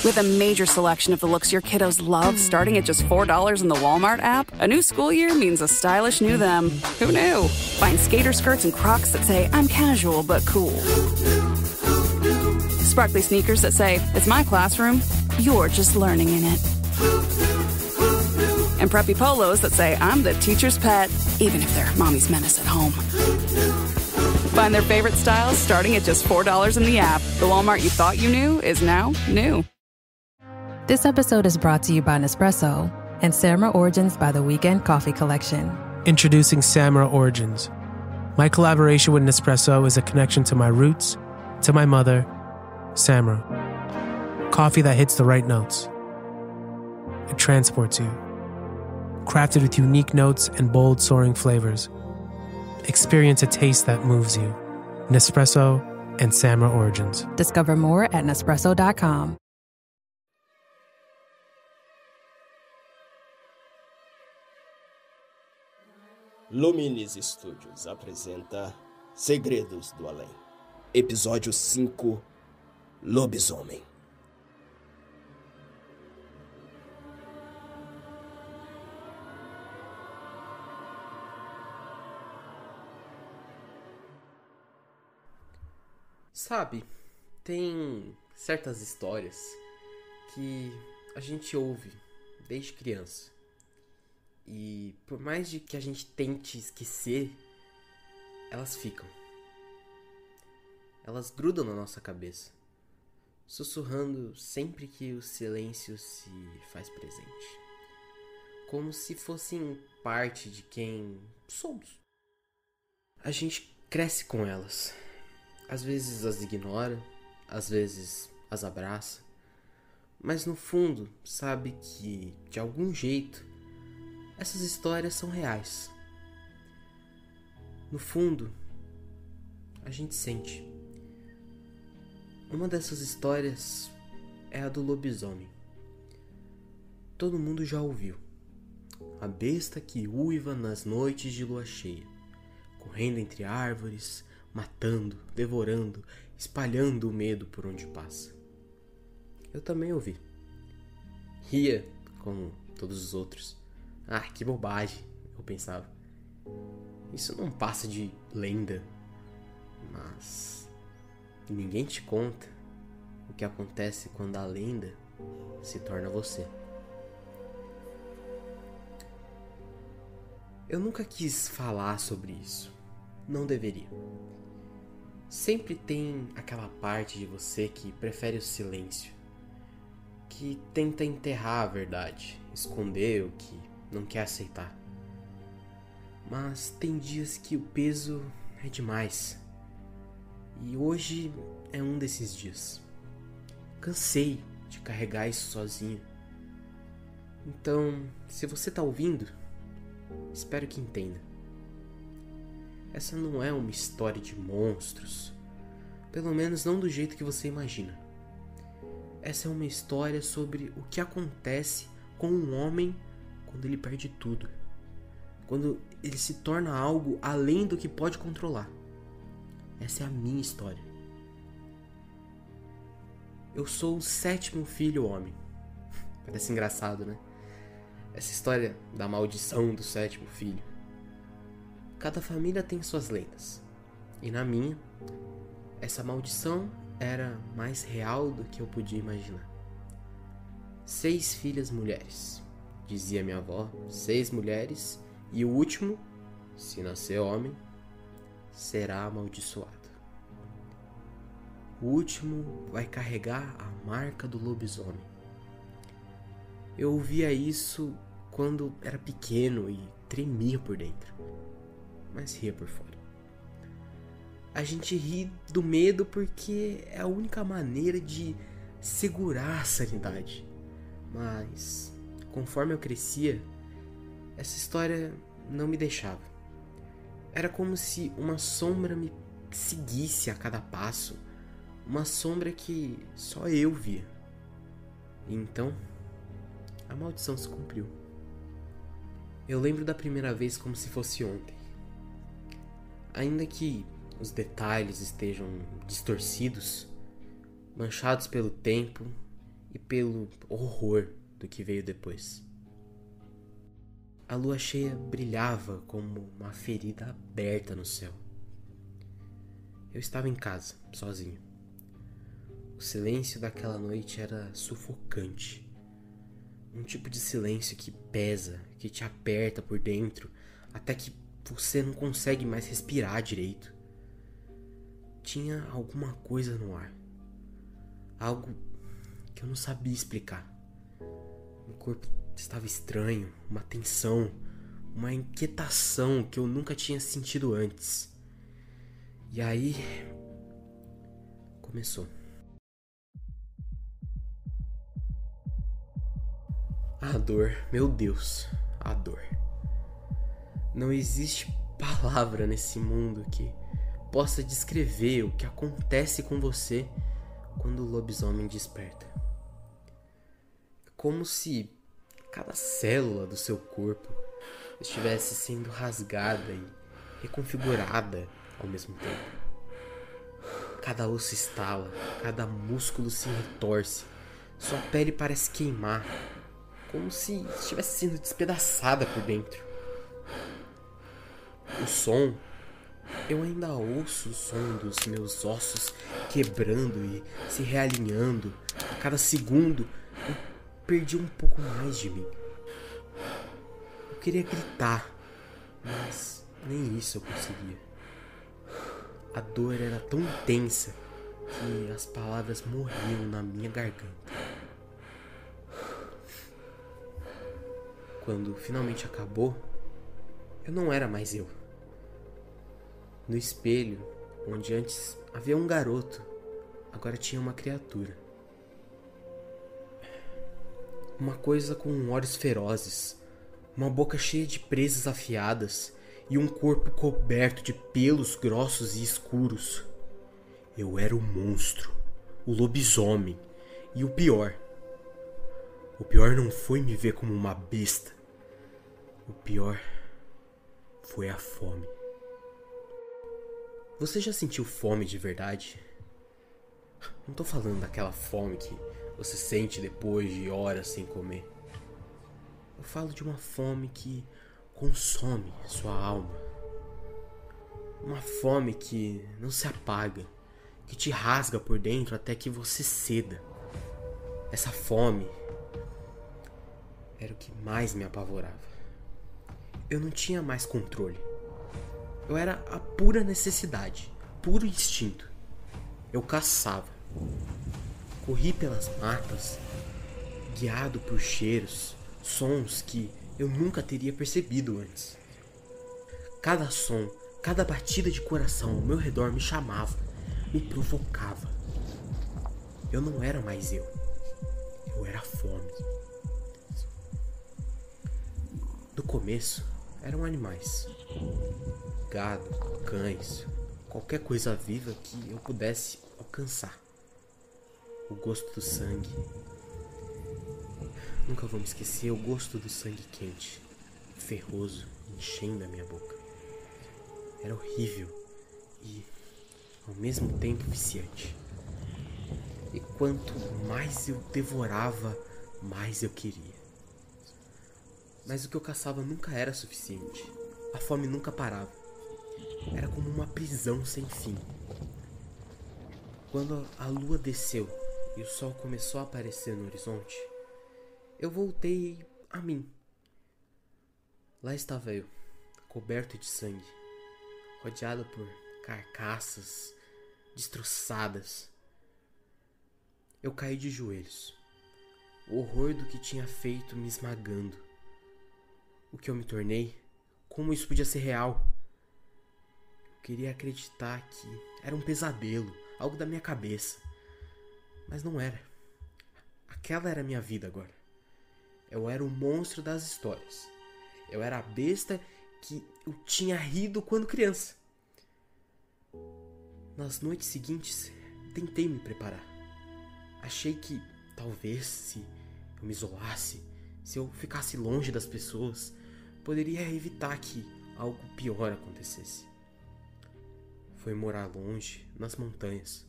With a major selection of the looks your kiddos love starting at just $4 in the Walmart app, a new school year means a stylish new them. Who knew? Find skater skirts and Crocs that say, I'm casual but cool. Sparkly sneakers that say, it's my classroom, you're just learning in it. And preppy polos that say, I'm the teacher's pet, even if they're mommy's menace at home. Find their favorite styles starting at just $4 in the app. The Walmart you thought you knew is now new. This episode is brought to you by Nespresso and Samra Origins by the Weekend Coffee Collection. Introducing Samra Origins. My collaboration with Nespresso is a connection to my roots, to my mother, Samra. Coffee that hits the right notes. It transports you. Crafted with unique notes and bold soaring flavors. Experience a taste that moves you. Nespresso and Samra Origins. Discover more at Nespresso.com. Luminis Studios apresenta Segredos do Além. Episódio 5, Lobisomem. Sabe, tem certas histórias que a gente ouve desde criança. E por mais de que a gente tente esquecer, elas ficam. Elas grudam na nossa cabeça, sussurrando sempre que o silêncio se faz presente. Como se fossem parte de quem somos. A gente cresce com elas. Às vezes as ignora, às vezes as abraça. Mas no fundo sabe que, de algum jeito, essas histórias são reais. No fundo, a gente sente. Uma dessas histórias é a do lobisomem. Todo mundo já ouviu. A besta que uiva nas noites de lua cheia, correndo entre árvores, matando, devorando, espalhando o medo por onde passa. Eu também ouvi. Ria como todos os outros. Ah, que bobagem, eu pensava. Isso não passa de lenda. Mas ninguém te conta o que acontece quando a lenda se torna você. Eu nunca quis falar sobre isso. Não deveria. Sempre tem aquela parte de você que prefere o silêncio, que tenta enterrar a verdade, esconder o que não quer aceitar. Mas tem dias que o peso é demais. E hoje é um desses dias. Cansei de carregar isso sozinho. Então, se você tá ouvindo, espero que entenda. Essa não é uma história de monstros. Pelo menos não do jeito que você imagina. Essa é uma história sobre o que acontece com um homem quando ele perde tudo. Quando ele se torna algo além do que pode controlar. Essa é a minha história. Eu sou o 7º filho homem. Parece engraçado, né? Essa história da maldição do 7º filho. Cada família tem suas lendas. E na minha, essa maldição era mais real do que eu podia imaginar. 6 filhas mulheres. Dizia minha avó, 6 mulheres, e o último, se nascer homem, será amaldiçoado. O último vai carregar a marca do lobisomem. Eu ouvia isso quando era pequeno e tremia por dentro, mas ria por fora. A gente ri do medo porque é a única maneira de segurar a sanidade. Mas conforme eu crescia, essa história não me deixava. Era como se uma sombra me seguisse a cada passo, uma sombra que só eu via. E então, a maldição se cumpriu. Eu lembro da primeira vez como se fosse ontem. Ainda que os detalhes estejam distorcidos, manchados pelo tempo e pelo horror do que veio depois. A lua cheia brilhava como uma ferida aberta no céu. Eu estava em casa, sozinho. O silêncio daquela noite era sufocante. Um tipo de silêncio que pesa, que te aperta por dentro, até que você não consegue mais respirar direito. Tinha alguma coisa no ar. Algo que eu não sabia explicar. Meu corpo estava estranho, uma tensão, uma inquietação que eu nunca tinha sentido antes. E aí começou. A dor, meu Deus, a dor. Não existe palavra nesse mundo que possa descrever o que acontece com você quando o lobisomem desperta. Como se cada célula do seu corpo estivesse sendo rasgada e reconfigurada ao mesmo tempo. Cada osso estala, cada músculo se retorce, sua pele parece queimar, como se estivesse sendo despedaçada por dentro. O som, eu ainda ouço o som dos meus ossos quebrando e se realinhando. A cada segundo eu perdi um pouco mais de mim. Eu queria gritar, mas nem isso eu conseguia. A dor era tão intensa que as palavras morriam na minha garganta. Quando finalmente acabou, eu não era mais eu. No espelho, onde antes havia um garoto, agora tinha uma criatura. Uma coisa com olhos ferozes, uma boca cheia de presas afiadas e um corpo coberto de pelos grossos e escuros. Eu era o monstro, o lobisomem, e o pior não foi me ver como uma besta. O pior foi a fome. Você já sentiu fome de verdade? Não tô falando daquela fome que você sente depois de horas sem comer. Eu falo de uma fome que consome sua alma. Uma fome que não se apaga, que te rasga por dentro até que você ceda. Essa fome era o que mais me apavorava. Eu não tinha mais controle. Eu era a pura necessidade, puro instinto. Eu caçava. Corri pelas matas, guiado por cheiros, sons que eu nunca teria percebido antes. Cada som, cada batida de coração ao meu redor me chamava, me provocava. Eu não era mais eu era a fome. No começo, eram animais. Gado, cães, qualquer coisa viva que eu pudesse alcançar. O gosto do sangue. Nunca vou me esquecer o gosto do sangue quente, ferroso, enchendo a minha boca. Era horrível e, ao mesmo tempo, viciante. E quanto mais eu devorava, mais eu queria. Mas o que eu caçava nunca era suficiente. A fome nunca parava. Era como uma prisão sem fim. Quando a lua desceu e o sol começou a aparecer no horizonte, eu voltei a mim. Lá estava eu, coberto de sangue, rodeado por carcaças destroçadas. Eu caí de joelhos, o horror do que tinha feito me esmagando. O que eu me tornei? Como isso podia ser real? Eu queria acreditar que era um pesadelo, algo da minha cabeça. Mas não era. Aquela era a minha vida agora. Eu era o monstro das histórias. Eu era a besta que eu tinha rido quando criança. Nas noites seguintes, tentei me preparar. Achei que, talvez, se eu me isolasse, se eu ficasse longe das pessoas, poderia evitar que algo pior acontecesse. Foi morar longe, nas montanhas,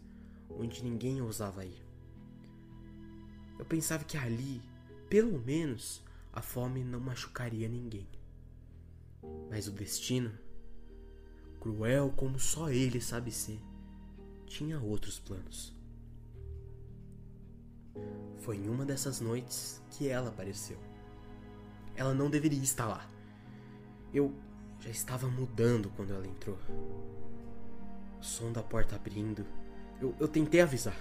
onde ninguém ousava ir. Eu pensava que ali, pelo menos, a fome não machucaria ninguém. Mas o destino, cruel como só ele sabe ser, tinha outros planos. Foi em uma dessas noites que ela apareceu. Ela não deveria estar lá. Eu já estava mudando quando ela entrou. O som da porta abrindo. Eu tentei avisar.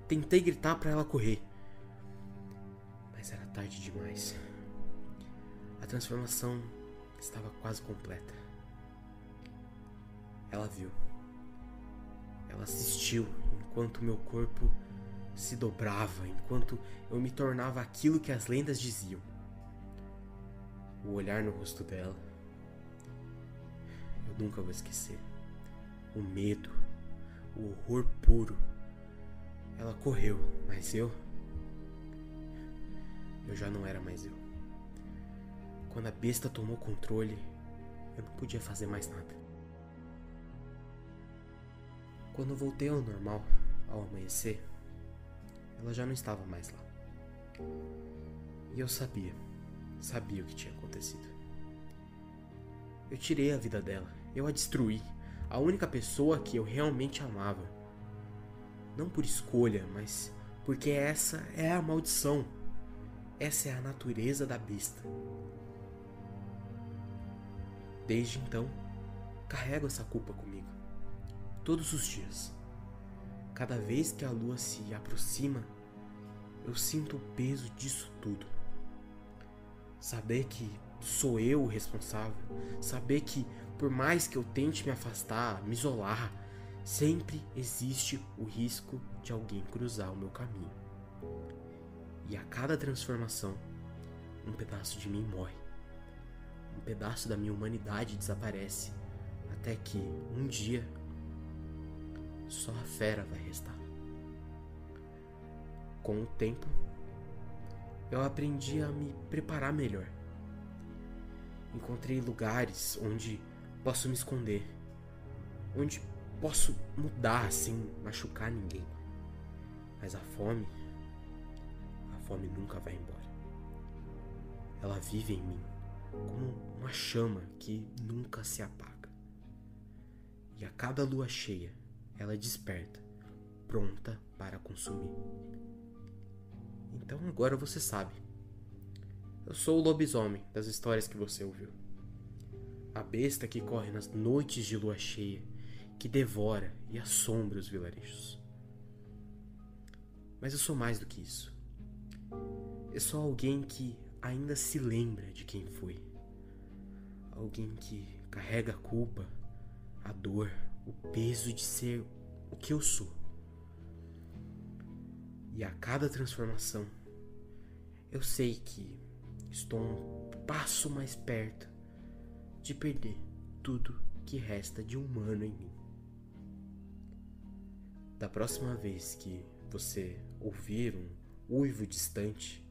Tentei gritar para ela correr. Mas era tarde demais. A transformação estava quase completa. Ela viu. Ela assistiu enquanto meu corpo se dobrava, enquanto eu me tornava aquilo que as lendas diziam. O olhar no rosto dela, eu nunca vou esquecer. O medo, o horror puro. Ela correu, mas eu já não era mais eu. Quando a besta tomou controle, eu não podia fazer mais nada. Quando eu voltei ao normal, ao amanhecer, ela já não estava mais lá. E eu sabia o que tinha acontecido. Eu tirei a vida dela, eu a destruí, a única pessoa que eu realmente amava. Não por escolha, mas porque essa é a maldição. Essa é a natureza da besta. Desde então, carrego essa culpa comigo. Todos os dias. Cada vez que a lua se aproxima, eu sinto o peso disso tudo. Saber que sou eu o responsável. Saber que, por mais que eu tente me afastar, me isolar, sempre existe o risco de alguém cruzar o meu caminho. E a cada transformação, um pedaço de mim morre. Um pedaço da minha humanidade desaparece. Até que, um dia, só a fera vai restar. Com o tempo, eu aprendi a me preparar melhor. Encontrei lugares onde posso me esconder, onde posso mudar sem machucar ninguém. Mas a fome nunca vai embora. Ela vive em mim como uma chama que nunca se apaga. E a cada lua cheia, ela desperta, pronta para consumir. Então agora você sabe. Eu sou o lobisomem das histórias que você ouviu. A besta que corre nas noites de lua cheia, que devora e assombra os vilarejos. Mas eu sou mais do que isso. Eu sou alguém que ainda se lembra de quem foi. Alguém que carrega a culpa, a dor, o peso de ser o que eu sou. E a cada transformação, eu sei que estou um passo mais perto de perder tudo que resta de humano em mim. Da próxima vez que você ouvir um uivo distante,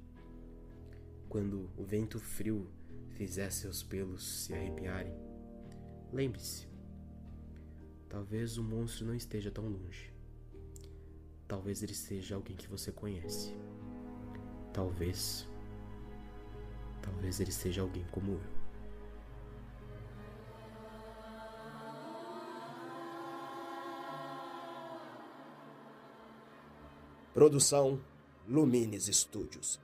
quando o vento frio fizer seus pelos se arrepiarem, lembre-se, talvez o monstro não esteja tão longe. Talvez ele seja alguém que você conhece. Talvez ele seja alguém como eu. Produção Lumines Studios.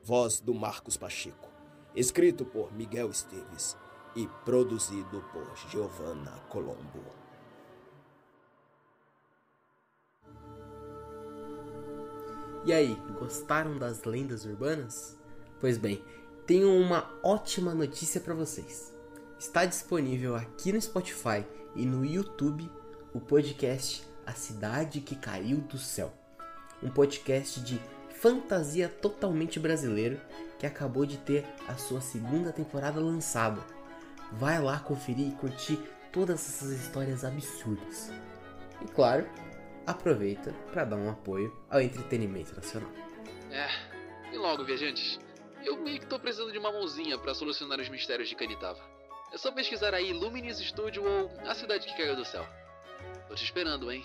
Voz do Marcos Pacheco. Escrito por Miguel Esteves e produzido por Giovanna Colombo. E aí, gostaram das lendas urbanas? Pois bem, tenho uma ótima notícia para vocês. Está disponível aqui no Spotify e no YouTube o podcast A Cidade que Caiu do Céu. Um podcast de fantasia totalmente brasileiro que acabou de ter a sua segunda temporada lançada. Vai lá conferir e curtir todas essas histórias absurdas. E claro, aproveita para dar um apoio ao entretenimento nacional. E logo, viajantes, eu meio que tô precisando de uma mãozinha para solucionar os mistérios de Canitava. É só pesquisar aí Lumines Studio ou A Cidade que Caiu do Céu. Tô te esperando, hein?